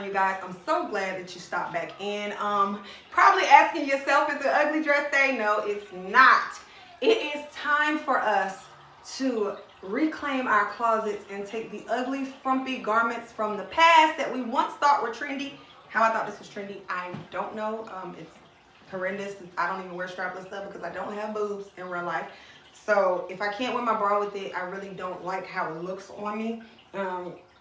channel, you guys. I'm so glad that you stopped back in. Probably asking yourself, is it ugly dress day? No, it's not. It is time for us to reclaim our closets and take the ugly, frumpy garments from the past that we once thought were trendy. How I thought this was trendy, I don't know. It's horrendous. I don't even wear strapless stuff because I don't have boobs in real life. So if I can't wear my bra with it, I really don't like how it looks on me.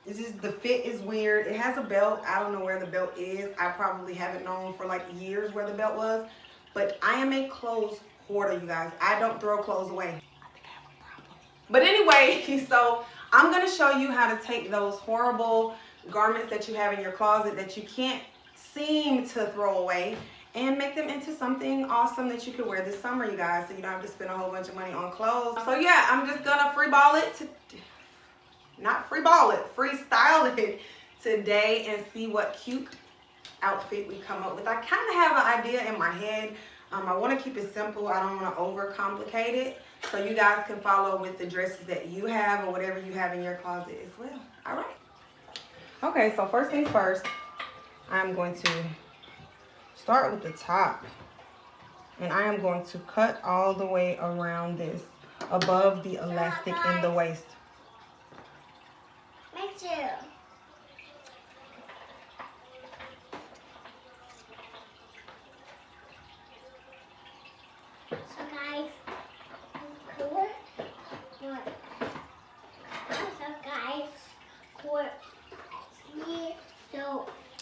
It's just, the fit is weird. It has a belt. I don't know where the belt is. I probably haven't known for like years where the belt was. But I am a clothes hoarder, you guys. I don't throw clothes away. I think I have a problem. But anyway, so I'm going to show you how to take those horrible garments that you have in your closet that you can't seem to throw away and make them into something awesome that you could wear this summer, you guys, so you don't have to spend a whole bunch of money on clothes. So yeah, I'm just gonna freestyle it today and see what cute outfit we come up with. I kind of have an idea in my head. I want to keep it simple. I don't want to overcomplicate it, so you guys can follow with the dresses that you have or whatever you have in your closet as well. All right. Okay, so first things first, I'm going to start with the top, and I am going to cut all the way around this, above the elastic in the waist. Me too. So guys,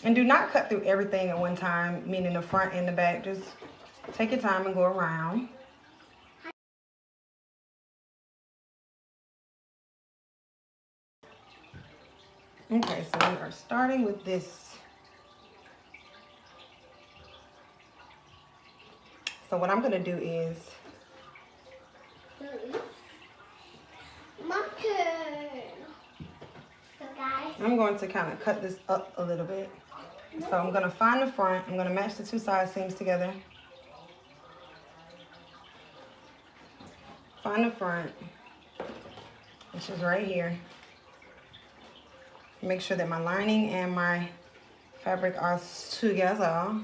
and do not cut through everything at one time, meaning the front and the back. Just take your time and go around. Okay, so we are starting with this. So what I'm gonna do is, my turn. So guys, I'm going to kind of cut this up a little bit. So I'm gonna find the front. I'm gonna match the two side seams together. Find the front, which is right here. Make sure that my lining and my fabric are together.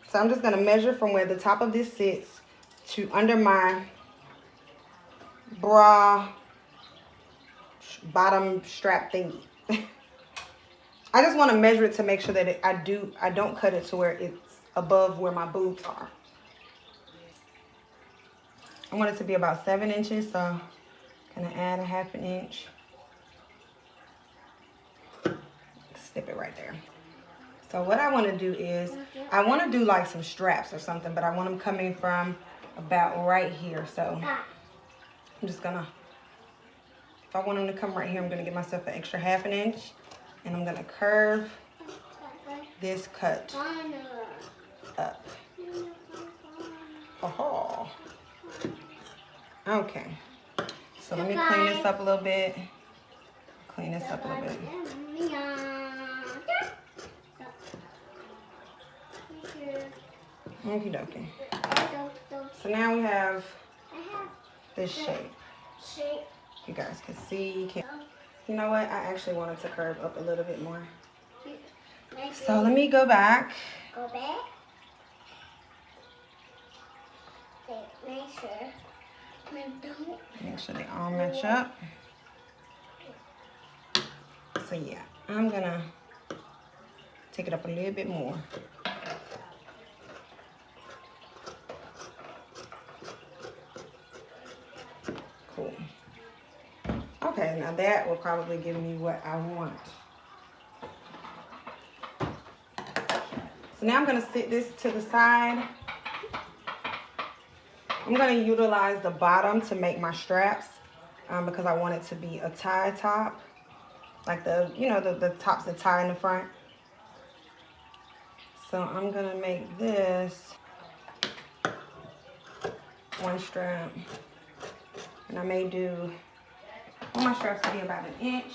So I'm just gonna measure from where the top of this sits to under my bra bottom strap thingy. I just want to measure it to make sure that I don't cut it to where it's above where my boobs are. I want it to be about 7 inches, so I'm gonna add a ½ inch. Snip it right there. So what I want to do is, I want to do like some straps or something, but I want them coming from about right here. So I'm just gonna, if I want them to come right here, I'm gonna give myself an extra ½ inch, and I'm gonna curve this cut up. Oh, okay. So let me clean this up a little bit. Clean this up a little bit. Okie dokie. So now we have this shape. You guys can see. You know what? I actually wanted to curve up a little bit more. So let me go back. Go back. Make sure they all match up. So yeah, I'm gonna take it up a little bit more. Cool. Okay, now that will probably give me what I want. So now I'm gonna sit this to the side. I'm gonna utilize the bottom to make my straps because I want it to be a tie top. Like the, you know, the tops that tie in the front. So I'm gonna make this one strap. And I may do, I want my straps to be about 1 inch.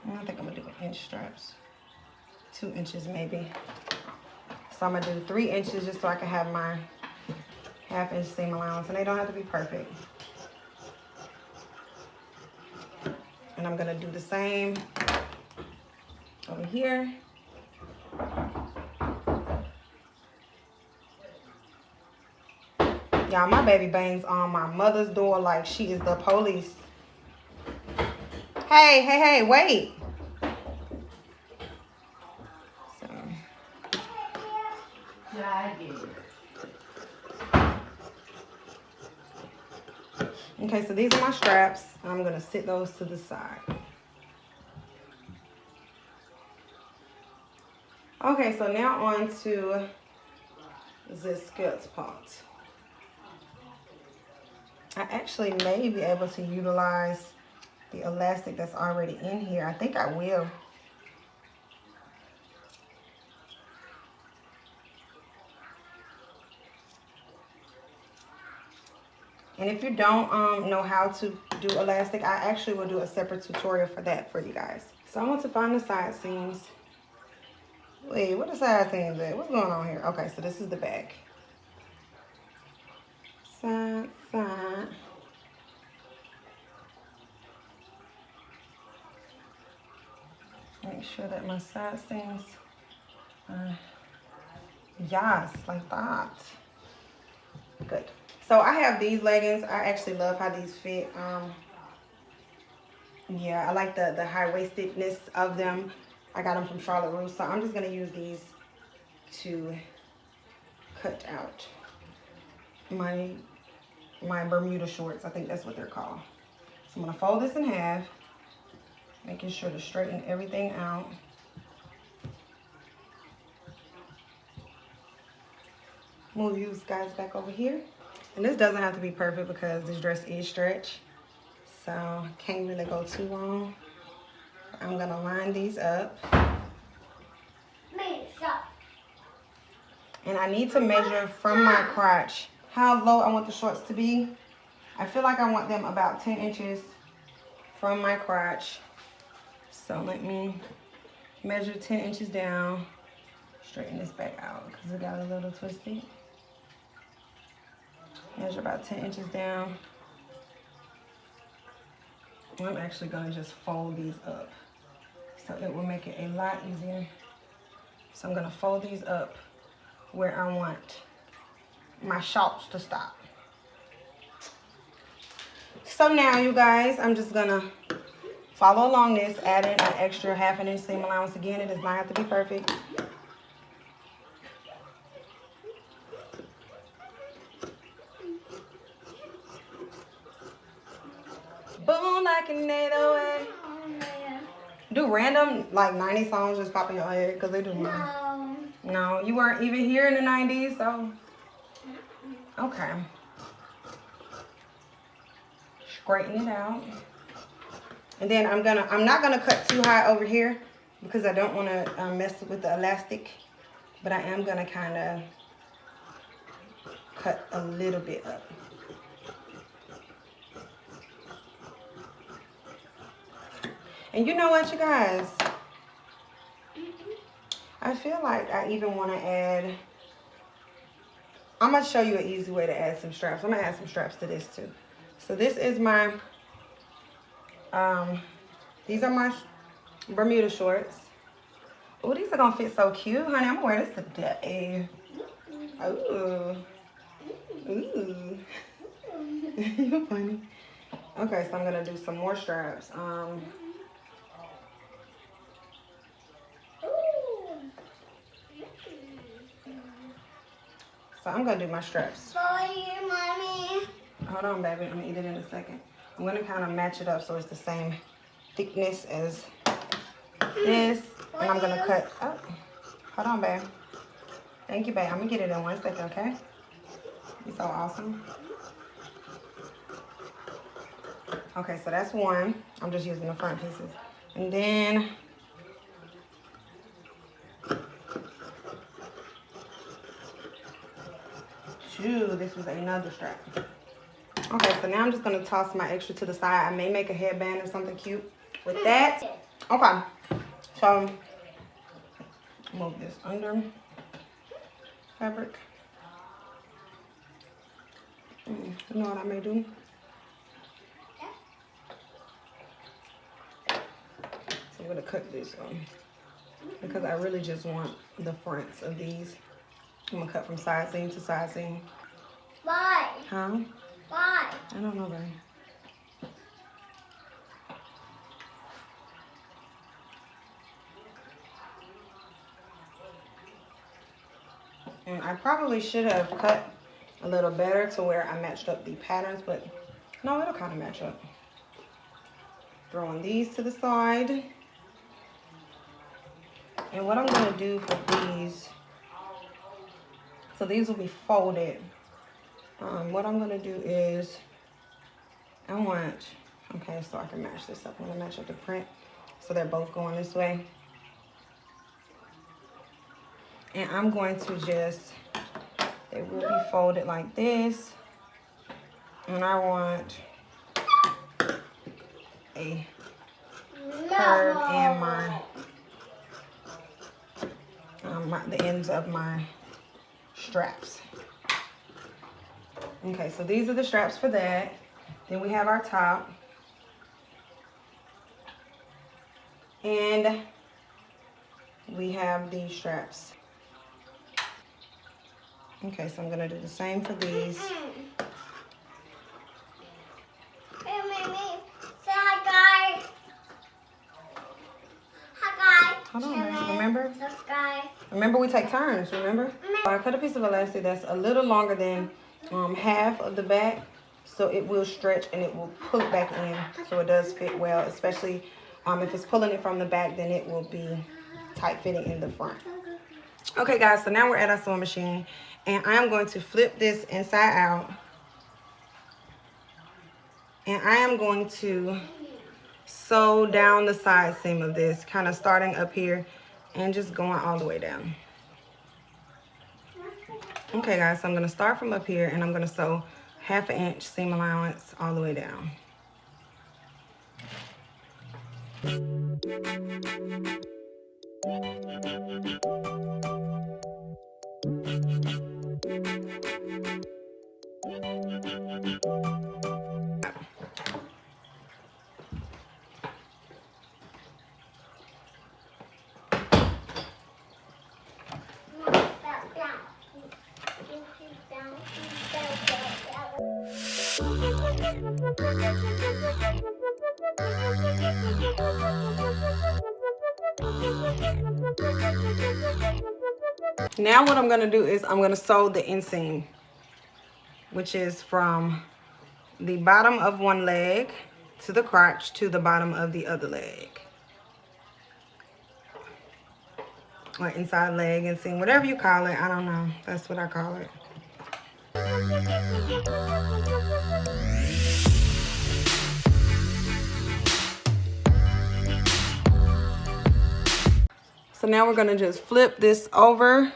I think I'm gonna do 1 inch straps. 2 inches maybe. So I'm gonna do 3 inches just so I can have my ½ inch seam allowance, and they don't have to be perfect. And I'm gonna do the same over here. Y'all, my baby bangs on my mother's door like she is the police. Hey, hey, hey, wait. So. Yeah, I get it. Okay, so these are my straps. I'm gonna sit those to the side. Okay, so now on to the skirt part. I actually may be able to utilize the elastic that's already in here. I think I will. And if you don't know how to do elastic, I actually will do a separate tutorial for that for you guys. So I want to find the side seams. Wait, what are side seams at? What's going on here? Okay, so this is the back. Side, side. Make sure that my side seams are, yes, like that. Good. So I have these leggings. I actually love how these fit. Yeah, I like the high-waistedness of them. I got them from Charlotte Russe, so I'm just gonna use these to cut out my Bermuda shorts. I think that's what they're called. So I'm gonna fold this in half, making sure to straighten everything out. Move you guys back over here. And this doesn't have to be perfect because this dress is stretch, so can't really go too long. I'm gonna line these up. And I need to measure from my crotch how low I want the shorts to be. I feel like I want them about 10 inches from my crotch. So let me measure 10 inches down. Straighten this back out because it got a little twisted. Measure about 10 inches down. I'm actually gonna just fold these up, so it will make it a lot easier. So I'm gonna fold these up where I want my shorts to stop. So now you guys, I'm just gonna follow along this, add in an extra ½ inch seam allowance. Again, it does not have to be perfect. Boom like an 808. Do random like 90s songs just pop in your head? Because they do mine. No, you weren't even here in the 90s, so. Okay. Straighten it out. And then I'm not gonna cut too high over here because I don't want to mess with the elastic, but I am gonna kind of cut a little bit up. And you know what, you guys? I feel like I even want to add, I'm going to show you an easy way to add some straps. I'm going to add some straps to this too. So this is my, these are my Bermuda shorts. Oh, these are going to fit so cute, honey. I'm going to wear this today. Ooh. Ooh. You're funny. Okay, so I'm going to do some more straps. So I'm gonna do my straps. For you, Mommy. Hold on, baby. I'm gonna eat it in a second. I'm gonna kind of match it up so it's the same thickness as this. And I'm gonna cut. Oh, hold on, babe. Thank you, babe. I'm gonna get it in 1 second, okay? You're so awesome. Okay, so that's one. I'm just using the front pieces. And then this was another strap. Okay, so now I'm just gonna toss my extra to the side. I may make a headband or something cute with that. Okay, so move this under fabric. You know what I may do? gonna cut this because I really just want the fronts of these. I'm gonna cut from side seam to side seam. Why? Huh? Why? I don't know, babe. And I probably should have cut a little better to where I matched up the patterns, but no, it'll kind of match up. Throwing these to the side. And what I'm gonna do for these, so these will be folded. What I'm gonna do is, I want, okay, so I can match this up. I'm gonna match up the print so they're both going this way. And I'm going to just, they will be folded like this. And I want a curve in the ends of my straps. Okay, so these are the straps for that. Then we have our top. And we have these straps. Okay, so I'm gonna do the same for these. Hey, Mimi, say hi, guys. Hi, guys. Hold on, remember? Subscribe. Remember, we take turns, remember? I cut a piece of elastic that's a little longer than half of the back, so it will stretch and it will pull it back in so it does fit well, especially if it's pulling it from the back, then it will be tight fitting in the front. Okay, guys, so now we're at our sewing machine, and I am going to flip this inside out, and I am going to sew down the side seam of this, kind of starting up here and just going all the way down. Okay, guys, so I'm going to start from up here, and I'm going to sew 1/2 inch seam allowance all the way down. Now what I'm going to do is I'm going to sew the inseam, which is from the bottom of one leg to the crotch to the bottom of the other leg. Or inside leg inseam, whatever you call it. I don't know. That's what I call it. So now we're going to just flip this over,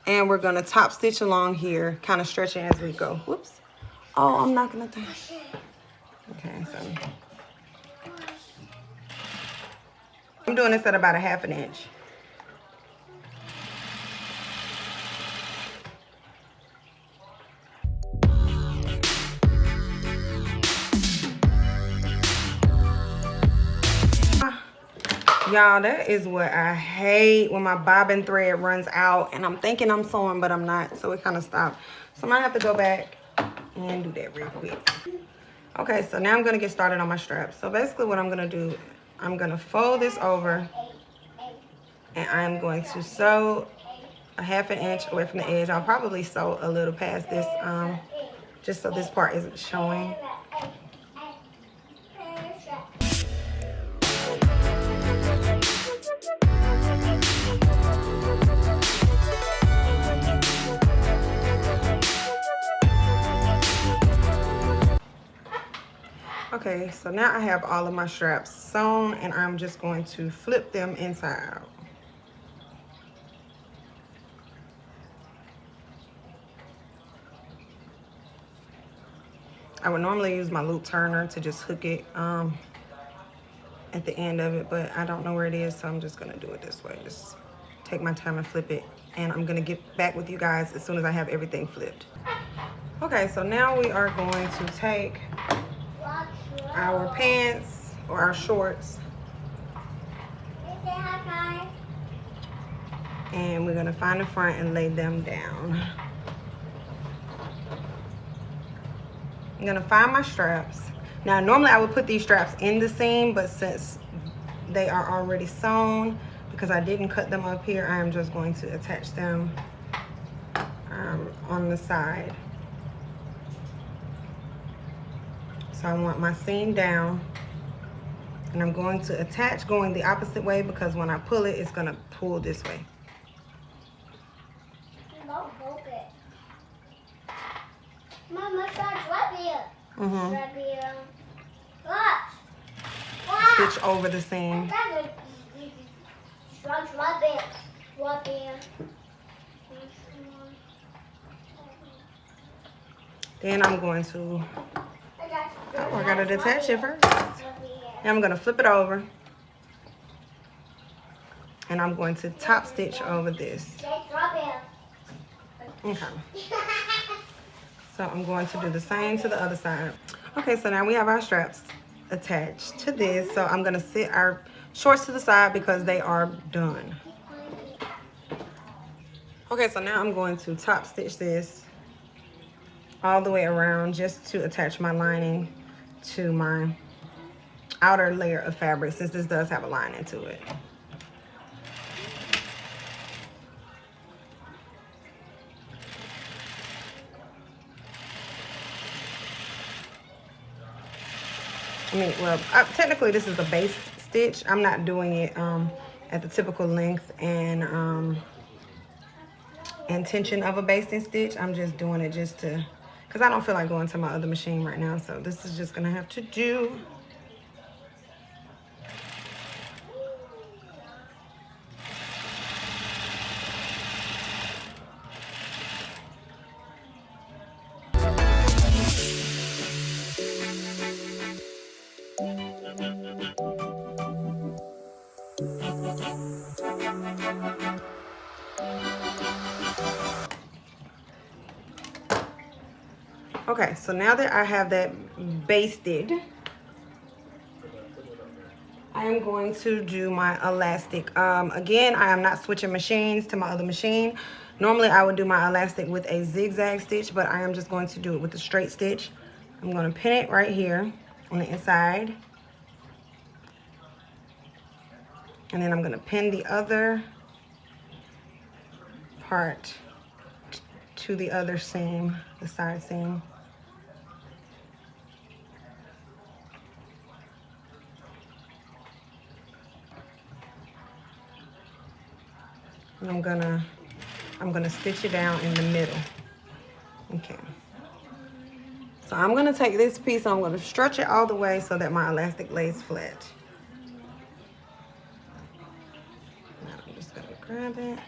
and we're going to top stitch along here, kind of stretching as we go. Whoops. Oh, I'm knocking the thing. Okay, so I'm doing this at about 1/2 inch. Y'all, that is what I hate, when my bobbin thread runs out and I'm thinking I'm sewing, but I'm not, so it kind of stopped. So I might have to go back and do that real quick. Okay, so now I'm going to get started on my straps. So basically what I'm going to do, I'm going to fold this over, and I'm going to sew 1/2 inch away from the edge. I'll probably sew a little past this, just so this part isn't showing. Okay, so now I have all of my straps sewn, and I'm just going to flip them inside out. I would normally use my loop turner to just hook it at the end of it, but I don't know where it is, so I'm just gonna do it this way. Just take my time and flip it, and I'm gonna get back with you guys as soon as I have everything flipped. Okay, so now we are going to take our pants or our shorts, hi, guys. And we're gonna find the front and lay them down. I'm gonna find my straps. Now, normally I would put these straps in the seam, but since they are already sewn, because I didn't cut them up here, I am just going to attach them on the side. So I want my seam down, and I'm going to attach going the opposite way, because when I pull it, it's gonna pull this way. Don't hold it. Mama, start rubbing. Rubbing. Watch. Stitch over the seam. Rubbing. Then I'm going to, oh, I gotta detach it first. And I'm gonna flip it over. And I'm going to top stitch over this. Okay. So I'm going to do the same to the other side. Okay, so now we have our straps attached to this. So I'm gonna sit our shorts to the side because they are done. Okay, so now I'm going to top stitch this all the way around just to attach my lining to my outer layer of fabric, since this does have a lining to it. I mean, well, technically this is a base stitch. I'm not doing it at the typical length and intention of a basting stitch. I'm just doing it just to, because I don't feel like going to my other machine right now. So this is just gonna have to do. Okay, so now that I have that basted, I am going to do my elastic. Again, I am not switching machines to my other machine. Normally I would do my elastic with a zigzag stitch, but I am just going to do it with a straight stitch. I'm going to pin it right here on the inside. And then I'm going to pin the other part to the other seam, the side seam. And I'm gonna stitch it down in the middle. Okay. So I'm gonna take this piece, I'm gonna stretch it all the way so that my elastic lays flat. Now I'm just gonna grab it.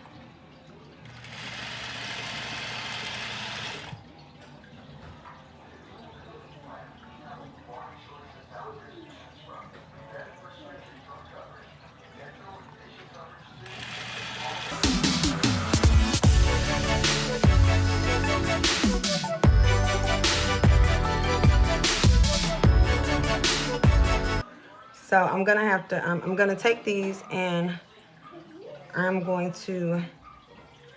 So I'm gonna take these and I'm going to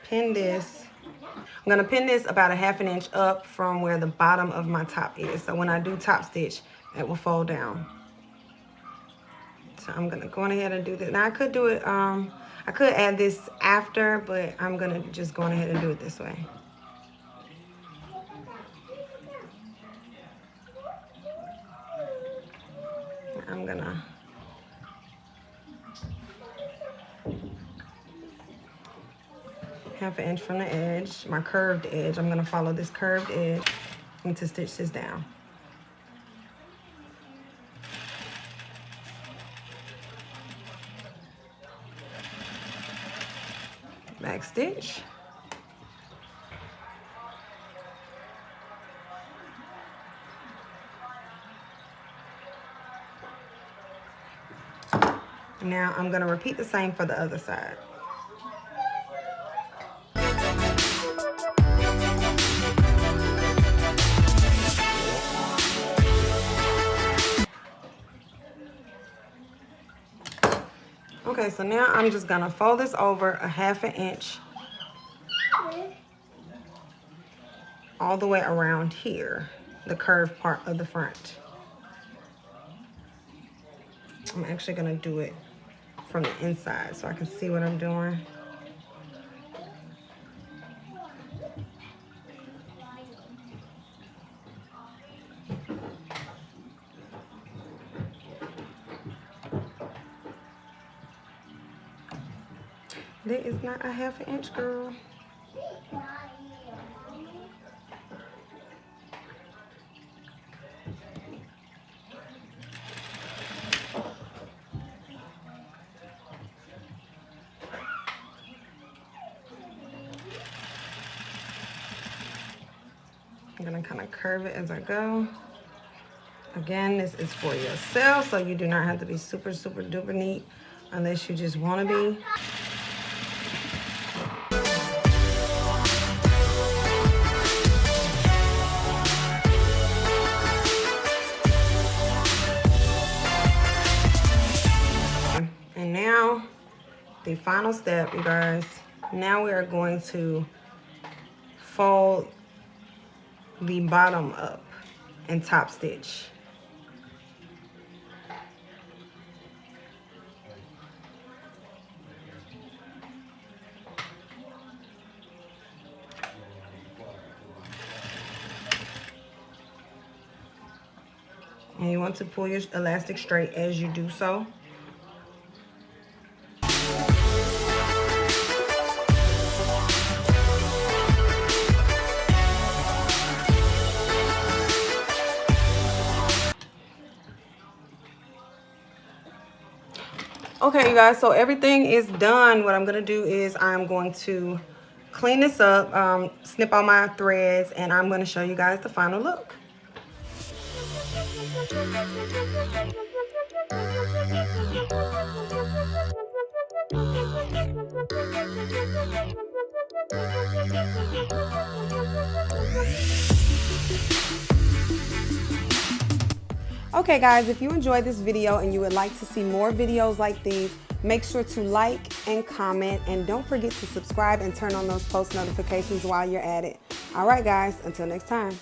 pin this. I'm gonna pin this about 1/2 inch up from where the bottom of my top is. So when I do top stitch, it will fold down. So I'm gonna go on ahead and do this. Now I could do it, I could add this after, but I'm gonna just go on ahead and do it this way. I'm gonna half an inch from the edge, my curved edge. I'm gonna follow this curved edge and to stitch this down. Back stitch. Now I'm gonna repeat the same for the other side. Okay, so now I'm just gonna fold this over a 1/2 inch all the way around here, the curved part of the front. I'm actually gonna do it from the inside so I can see what I'm doing. That is not a 1/2 inch, girl. I'm gonna kind of curve it as I go. Again, this is for yourself, so you do not have to be super, super duper neat unless you just want to be. And now, the final step, you guys. Now we are going to fold the bottom up and top stitch. And you want to pull your elastic straight as you do so. Okay, you guys, so everything is done. What I'm gonna do is I'm going to clean this up, snip all my threads, and I'm gonna show you guys the final look. Okay guys, if you enjoyed this video and you would like to see more videos like these, make sure to like and comment, and don't forget to subscribe and turn on those post notifications while you're at it. All right guys, until next time.